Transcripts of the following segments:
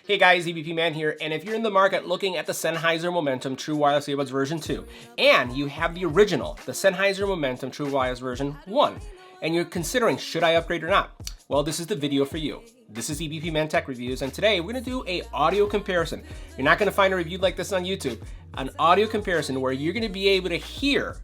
Hey guys, Ebpman here, and if you're in the market looking at the Sennheiser Momentum True Wireless Earbuds version 2, and you have the original, the Sennheiser Momentum True Wireless version 1, and you're considering should I upgrade or not, well, this is the video for you. This is Ebpman Tech Reviews, and today we're going to do an audio comparison. You're not going to find a review like this on YouTube. An audio comparison where you're going to be able to hear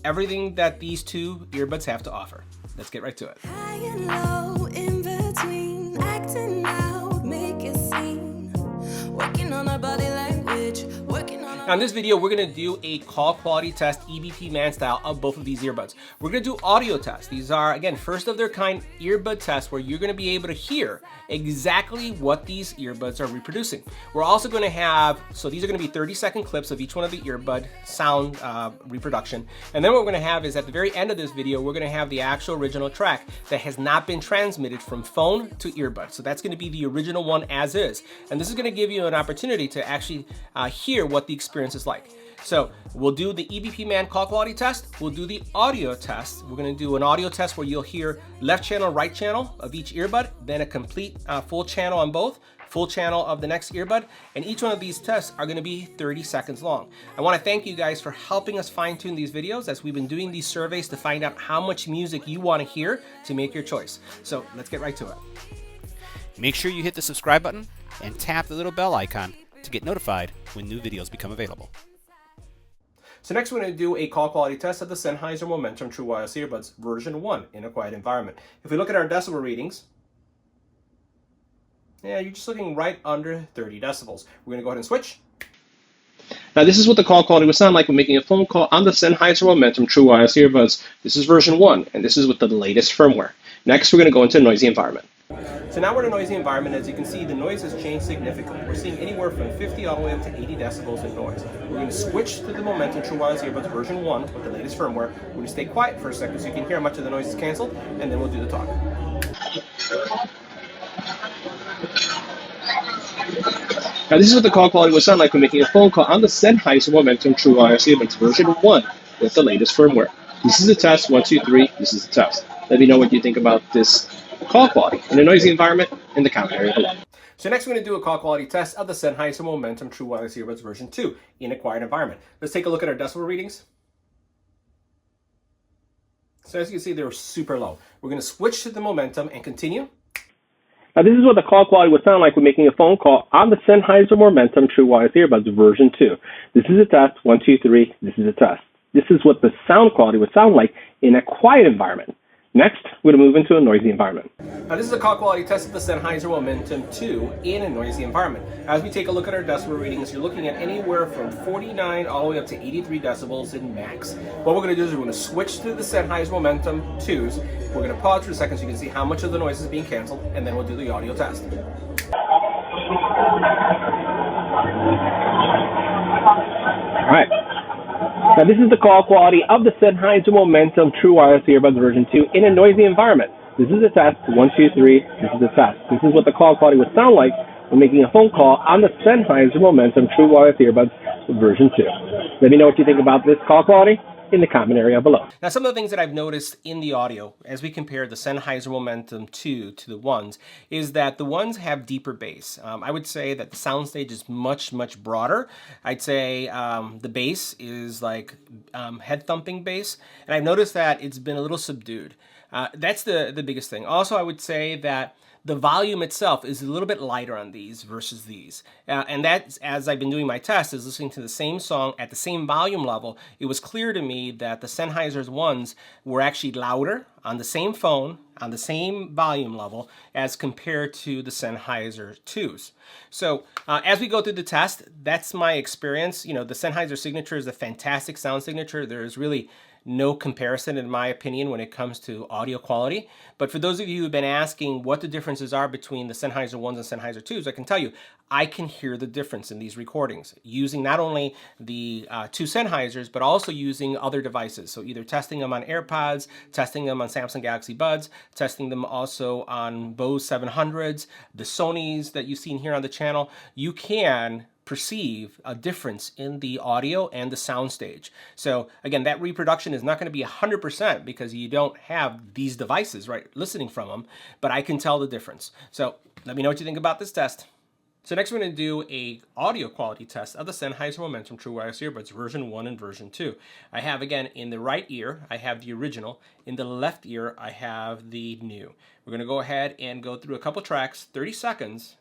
everything that these two earbuds have to offer. Let's get right to it. High and low, in between, acting out, make a scene, working on our body language, working on our... Now in this video, we're going to do a call quality test, Ebpman style, of both of these earbuds. We're going to do audio tests. These are, again, first of their kind earbud tests where you're going to be able to hear exactly what these earbuds are reproducing. We're also going to have, so these are going to be 30-second clips of each one of the earbud sound reproduction. And then what we're going to have is at the very end of this video, we're going to have the actual original track that has not been transmitted from phone to earbud. So that's going to be the original one as is. And this is going to give you an opportunity to actually hear what the experience is like. So we'll do the Ebpman call quality test. We'll do the audio test. We're going to do an audio test where you'll hear left channel, right channel of each earbud, then a complete full channel on both, full channel of the next earbud, and each one of these tests are going to be 30 seconds long. I want to thank you guys for helping us fine tune these videos as we've been doing these surveys to find out how much music you want to hear to make your choice. So let's get right to it. Make sure you hit the subscribe button and tap the little bell icon to get notified when new videos become available. So next we're going to do a call quality test of the Sennheiser Momentum True Wireless Earbuds version 1 in a quiet environment. If we look at our decibel readings, yeah, you're just looking right under 30 decibels. We're going to go ahead and switch. Now this is what the call quality would sound like when making a phone call on the Sennheiser Momentum True Wireless Earbuds. This is version 1, and this is with the latest firmware. Next we're going to go into a noisy environment. So now we're in a noisy environment. As you can see, the noise has changed significantly. We're seeing anywhere from 50 all the way up to 80 decibels in noise. We're going to switch to the Momentum True Wireless Earbuds version 1 with the latest firmware. We're going to stay quiet for a second so you can hear how much of the noise is canceled, and then we'll do the talk. Now this is what the call quality would sound like when making a phone call on the Sennheiser Momentum True Wireless Earbuds version 1 with the latest firmware. This is the test, 1, 2, 3, this is the test. Let me know what you think about this call quality in a noisy environment in the comment area below. So next we're going to do a call quality test of the Sennheiser Momentum True Wireless Earbuds version 2 in a quiet environment. Let's take a look at our decibel readings. So as you can see, they're super low. We're going to switch to the Momentum and continue. Now this is what the call quality would sound like when making a phone call on the Sennheiser Momentum True Wireless Earbuds version 2. This is a test, 1, 2, 3, this is a test. This is what the sound quality would sound like in a quiet environment. Next, we're going to move into a noisy environment. Now this is a call quality test of the Sennheiser Momentum 2 in a noisy environment. As we take a look at our decibel readings, you're looking at anywhere from 49 all the way up to 83 decibels in max. What we're going to do is we're going to switch to the Sennheiser Momentum 2s. We're going to pause for a second so you can see how much of the noise is being canceled, and then we'll do the audio test. All right. Now this is the call quality of the Sennheiser Momentum True Wireless Earbuds version 2 in a noisy environment. This is a test, 1, 2, 3, this is a test. This is what the call quality would sound like when making a phone call on the Sennheiser Momentum True Wireless Earbuds version 2. Let me know what you think about this call quality in the comment area below. Now some of the things that I've noticed in the audio as we compare the Sennheiser Momentum 2 to the ones is that the ones have deeper bass. I would say that the soundstage is much broader. I'd say the bass is like head thumping bass, and I've noticed that it's been a little subdued. That's the biggest thing. Also, I would say that the volume itself is a little bit lighter on these versus these. And that's, as I've been doing my test, is listening to the same song at the same volume level, it was clear to me that the Sennheiser's ones were actually louder on the same phone, on the same volume level, as compared to the Sennheiser 2s. So as we go through the test, that's my experience. You know, the Sennheiser signature is a fantastic sound signature. There is really no comparison, in my opinion, when it comes to audio quality. But for those of you who've been asking what the differences are between the Sennheiser 1s and Sennheiser 2s, I can tell you, I can hear the difference in these recordings using not only the two Sennheisers, but also using other devices. So either testing them on AirPods, testing them on Samsung Galaxy Buds, testing them also on Bose 700s, the Sonys that you've seen here on the channel. You can perceive a difference in the audio and the soundstage. So again, that reproduction is not going to be 100% because you don't have these devices, right, listening from them, but I can tell the difference. So let me know what you think about this test. So next we're going to do a audio quality test of the Sennheiser Momentum True Wireless Earbuds version 1 and version 2. I have, again, in the right ear, I have the original. In the left ear, I have the new. We're going to go ahead and go through a couple tracks, 30 seconds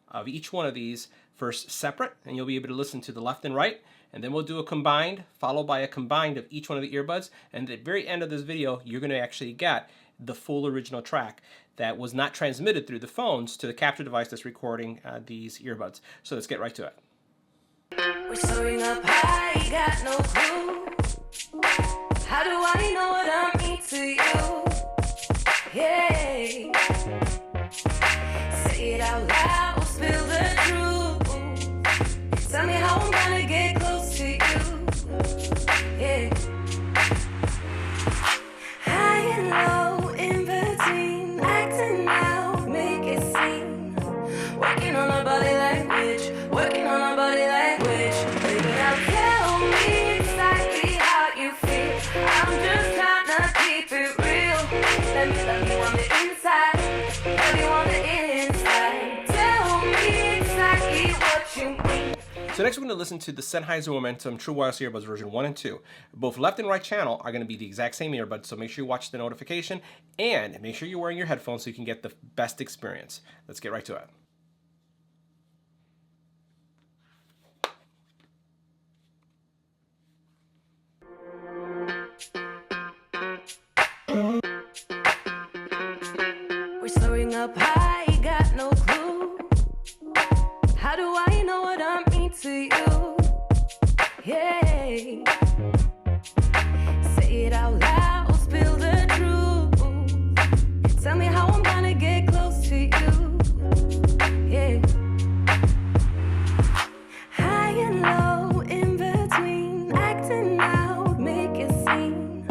of each one of these, first separate, and you'll be able to listen to the left and right, and then we'll do a combined, followed by a combined of each one of the earbuds, and at the very end of this video, you're going to actually get the full original track that was not transmitted through the phones to the capture device that's recording these earbuds. So let's get right to it. We're soaring up high, got no clue. How do I know what I mean to you? Yeah. Say it out loud, spill the truth. Tell me how I'm gonna get close to you. Yeah. High and low, in between, acting out, make it seem. Working on our body language, working on our body language. Baby, now tell me exactly how you feel. I'm just trying to keep it real. Let me love you on the inside, love you on the inside. Tell me exactly what you mean. So next we're going to listen to the Sennheiser Momentum True Wireless Earbuds version 1 and 2. Both left and right channel are going to be the exact same earbuds, so make sure you watch the notification and make sure you're wearing your headphones so you can get the best experience. Let's get right to it. We're soaring up high, got no clue. How do I know what I mean to you? Yeah. Say it out loud, spill the truth. Tell me how I'm gonna get close to you. Yeah. High and low, in between, acting out, make it seem.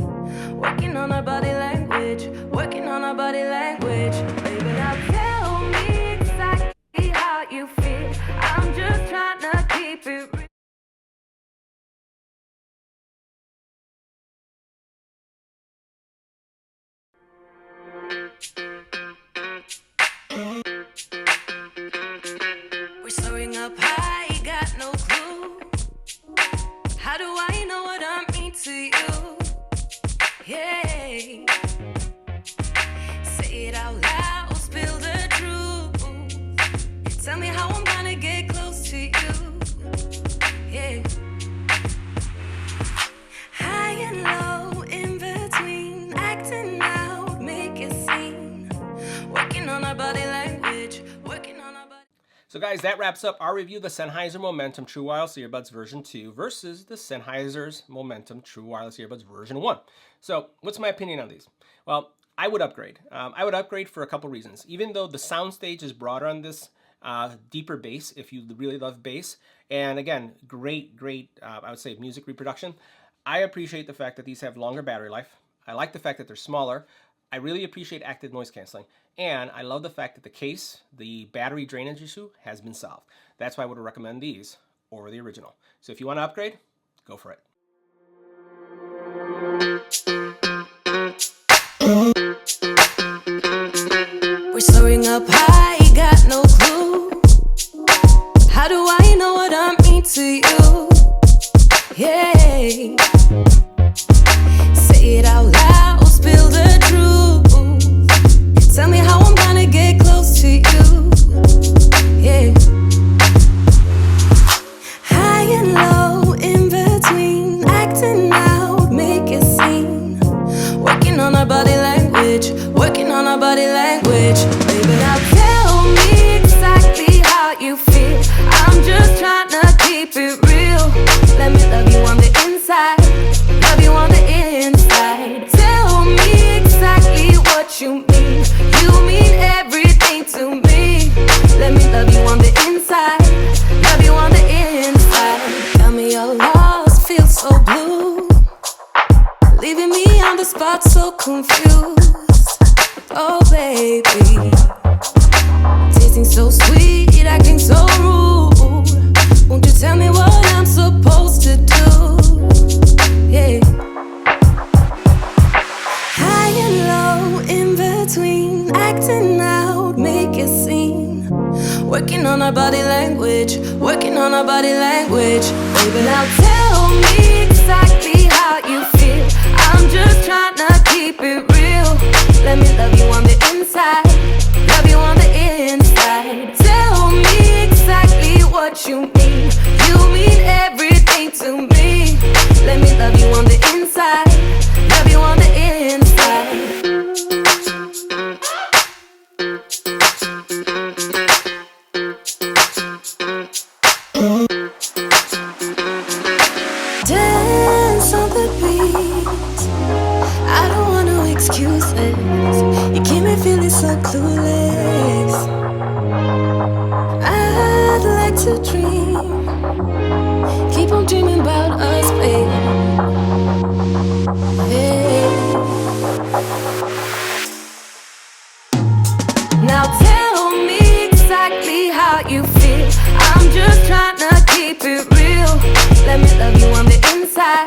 Working on our body language, working on our body language. Baby, now tell me exactly how you feel. I'm just trying to keep it real. We're soaring up high, got no clue. How do I know what I mean to you? Yeah. Say it out loud, spill the truth. Tell me how I'm gonna get close to you. Yeah. High and low, in between, acting out, make it seem. Working on our body language, working on our body. So guys, that wraps up our review of the Sennheiser Momentum True Wireless Earbuds version 2 versus the Sennheiser's Momentum True Wireless Earbuds version 1. So what's my opinion on these? Well, I would upgrade. I would upgrade for a couple reasons. Even though the soundstage is broader on this, deeper bass if you really love bass, and again, great, I would say music reproduction. I appreciate the fact that these have longer battery life. I like the fact that they're smaller. I really appreciate active noise canceling. And I love the fact that the case, the battery drainage issue, has been solved. That's why I would recommend these over the original. So if you want to upgrade, go for it. We're soaring up high, got no clue. How do I know what I mean to you? Yeah. Say it out loud, spill the truth. Tell me how I'm gonna get close to you. Yeah. High and low, in between, acting out, make it seem. Working on our body language, working on our body language. Baby, now tell me exactly how you feel. I'm just trying to keep it real. Let me love you on the inside, love you on the inside. Tell me exactly what you mean. You mean everything to me. Let me love you on the inside, love you on the inside. Tell me you're lost, feel so blue, leaving me on the spot so confused. Oh baby, tasting so sweet, acting so rude. Won't you tell me what I'm supposed to do? Yeah. High and low, in between, acting out, make it seem. Working on our body language, working on our body language. Baby, now tell me exactly how you feel. I'm just trying to keep it real. Let me love you on the inside, love you on the inside. Tell me exactly what you mean. You mean everything to me. Let me love you on the inside, love you on the inside. Dance on the beat. I don't want no excuses. You keep me feeling so clueless. I'd like to dream. Keep on dreaming about us, baby. Hey. Now tell me exactly how you feel. I'm just trying to keep it real. Let me love you on the inside,